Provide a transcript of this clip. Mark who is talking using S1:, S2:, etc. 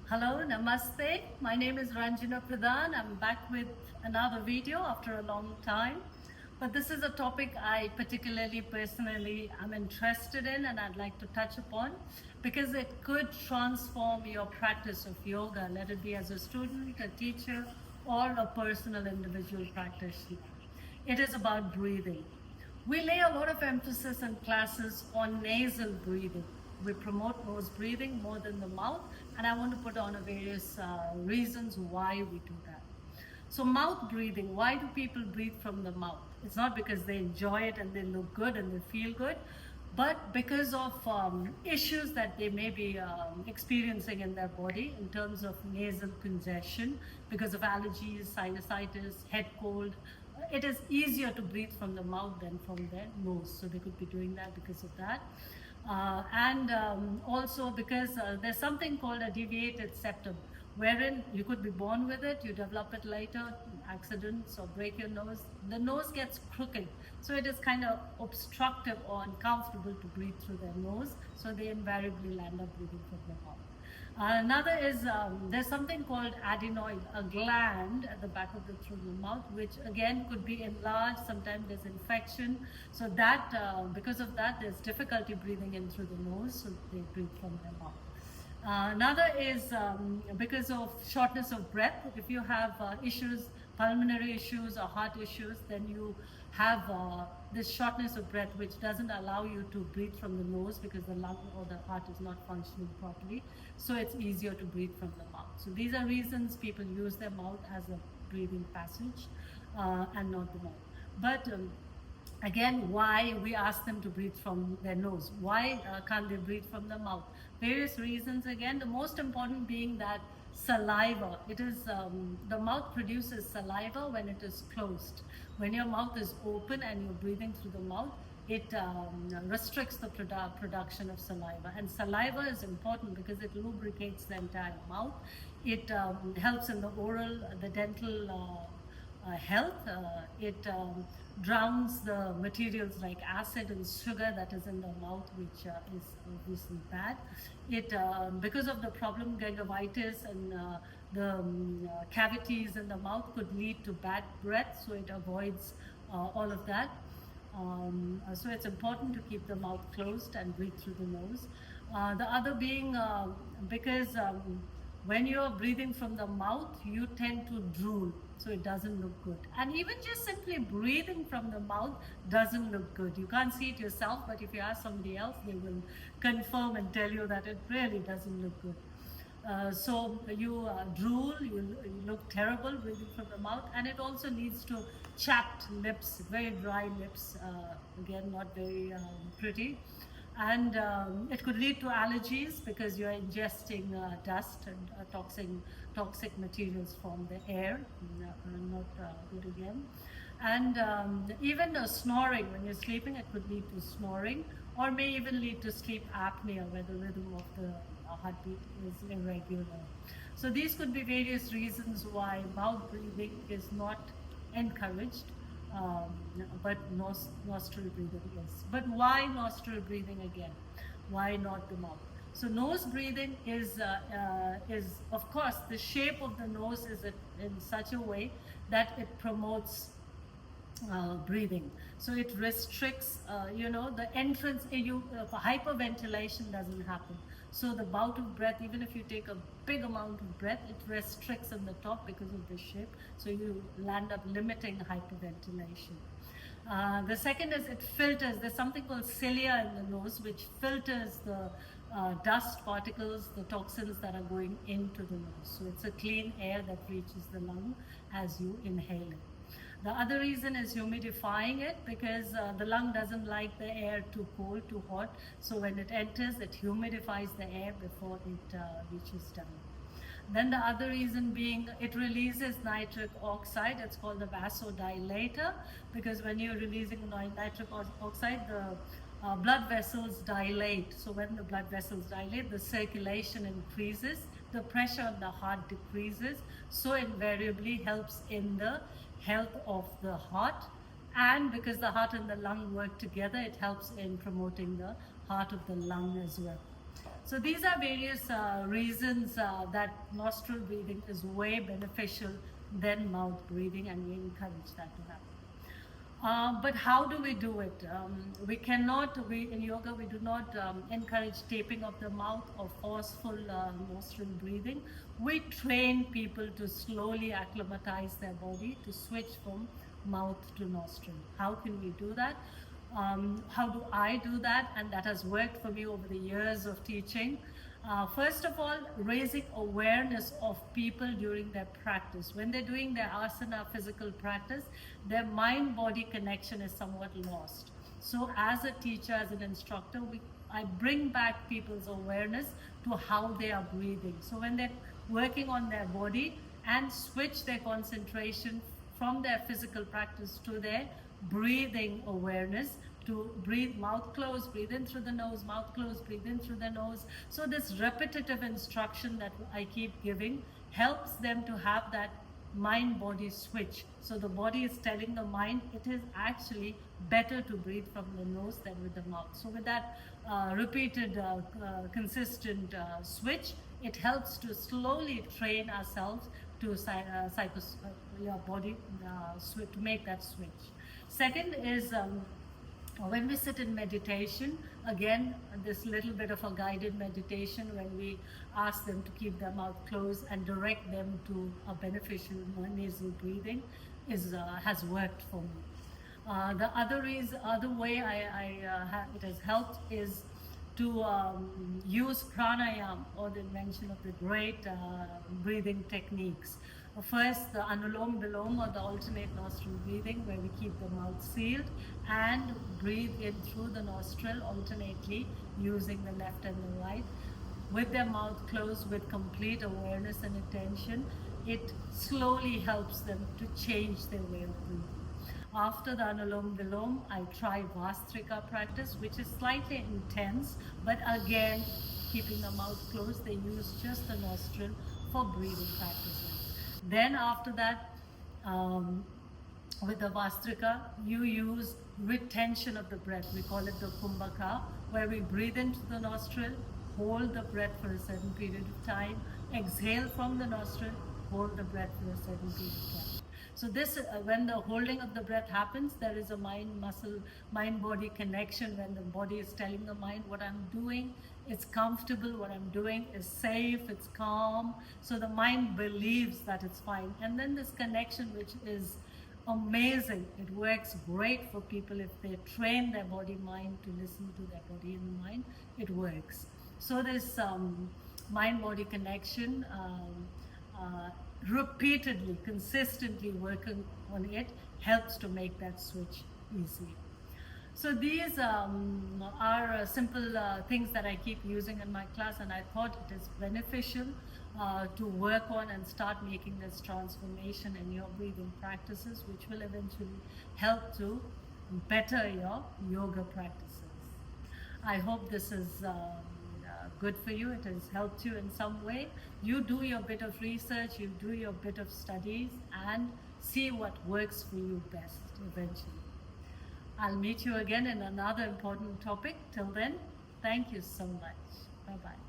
S1: Hello, namaste. My name is Ranjana. I'm back with another video after a long time. But this is a topic I particularly personally am interested in and I'd like to touch upon because it could transform your practice of yoga, let it be as a student, a teacher, or a personal individual practitioner. It is about breathing. We lay a lot of emphasis in classes on nasal breathing. We promote nose breathing more than the mouth, and I want to put on a various reasons why we do that. So mouth breathing, why do people breathe from the mouth? It's not because they enjoy it and they look good and they feel good, but because of issues that they may be experiencing in their body in terms of nasal congestion, because of allergies, sinusitis, head cold. It is easier to breathe from the mouth than from their nose, so they could be doing that because of that. And also because there's something called a deviated septum, wherein you could be born with it, you develop it later, accidents or break your nose, the nose gets crooked. So it is kind of obstructive or uncomfortable to breathe through their nose, so they invariably land up breathing from their mouth. Another is there's something called adenoid, a gland at the back of the throat and mouth, which again could be enlarged. Sometimes there's infection, so that because of that, there's difficulty breathing in through the nose, so they breathe from their mouth. Another is because of shortness of breath. If you have issues, pulmonary issues or heart issues, then you have this shortness of breath, which doesn't allow you to breathe from the nose because the lung or the heart is not functioning properly. So it's easier to breathe from the mouth. So these are reasons people use their mouth as a breathing passage and not the mouth. But again, why we ask them to breathe from their nose? Why can't they breathe from the mouth? Various reasons. Again, the most important being that saliva. It is the mouth produces saliva when it is closed. When your mouth is open and you're breathing through the mouth, it restricts the production of saliva. And saliva is important because it lubricates the entire mouth. It helps in the oral, the dental health. It drowns the materials like acid and sugar that is in the mouth, which is obviously bad. It because of the problem gingivitis and the cavities in the mouth could lead to bad breath, so it avoids all of that. So it's important to keep the mouth closed and breathe through the nose. The other being because when you're breathing from the mouth, you tend to drool, so it doesn't look good. And even just simply breathing from the mouth doesn't look good. You can't see it yourself, but if you ask somebody else, they will confirm and tell you that it really doesn't look good. So you drool, you look terrible breathing from the mouth, and it also leads to chapped lips, very dry lips, again not very pretty. And it could lead to allergies because you're ingesting dust and toxic materials from the air, not good again. And even snoring, when you're sleeping, it could lead to snoring, or may even lead to sleep apnea, where the rhythm of the heartbeat is irregular. So these could be various reasons why mouth breathing is not encouraged, but nostril breathing is. But why nostril breathing again? Why not the mouth? So nose breathing is of course, the shape of the nose is in such a way that it promotes breathing. So it restricts, the entrance, hyperventilation doesn't happen. So the bout of breath, even if you take a big amount of breath, it restricts in the top because of the shape. So you land up limiting hyperventilation. The second is it filters. There's something called cilia in the nose, which filters the dust particles, the toxins that are going into the nose. So it's a clean air that reaches the lung as you inhale it. The other reason is humidifying it, because the lung doesn't like the air too cold, too hot. So when it enters, it humidifies the air before it reaches down. Then the other reason being it releases nitric oxide. It's called the vasodilator, because when you're releasing nitric oxide, the blood vessels dilate. So when the blood vessels dilate, the circulation increases, the pressure on the heart decreases. So invariably helps in the health of the heart, and because the heart and the lung work together, it helps in promoting the heart of the lung as well. So these are various reasons that nostril breathing is way beneficial than mouth breathing, and we encourage that to happen. But how do we do it? In yoga, we do not encourage taping of the mouth or forceful nostril breathing. We train people to slowly acclimatize their body to switch from mouth to nostril. How can we do that? How do I do that? And that has worked for me over the years of teaching. First of all, raising awareness of people during their practice. When they're doing their asana physical practice, their mind-body connection is somewhat lost. So as a teacher, as an instructor, I bring back people's awareness to how they are breathing. So when they're working on their body and switch their concentration from their physical practice to their breathing awareness, to breathe mouth closed, breathe in through the nose, mouth closed, breathe in through the nose. So this repetitive instruction that I keep giving helps them to have that mind-body switch. So the body is telling the mind it is actually better to breathe from the nose than with the mouth. So with that repeated, consistent switch, it helps to slowly train ourselves to your body to make that switch. Second is when we sit in meditation, again, this little bit of a guided meditation when we ask them to keep their mouth closed and direct them to a beneficial nasal breathing has worked for me. The other way it has helped is to use pranayama, or the invention of the great breathing techniques. First, the anulom vilom, or the alternate nostril breathing, where we keep the mouth sealed and breathe in through the nostril alternately using the left and the right. With their mouth closed, with complete awareness and attention, it slowly helps them to change their way of breathing. After the anulom vilom, I try vastrika practice, which is slightly intense, but again, keeping the mouth closed, they use just the nostril for breathing practices. Then after that, with the vastrika, you use retention of the breath. We call it the kumbhaka, where we breathe into the nostril, hold the breath for a certain period of time, exhale from the nostril, hold the breath for a certain period of time. So this, when the holding of the breath happens, there is a mind-body connection when the body is telling the mind what I'm doing, it's comfortable, what I'm doing is safe, it's calm. So the mind believes that it's fine. And then this connection, which is amazing, it works great for people if they train their body-mind to listen to their body and mind, it works. So this mind-body connection, repeatedly, consistently working on it helps to make that switch easy. So these are simple things that I keep using in my class, and I thought it is beneficial to work on and start making this transformation in your breathing practices, which will eventually help to better your yoga practices. I hope this is good for you. It has helped you in some way. You do your bit of research, you do your bit of studies, and see what works for you best eventually. I'll meet you again in another important topic. Till then, thank you so much. Bye-bye.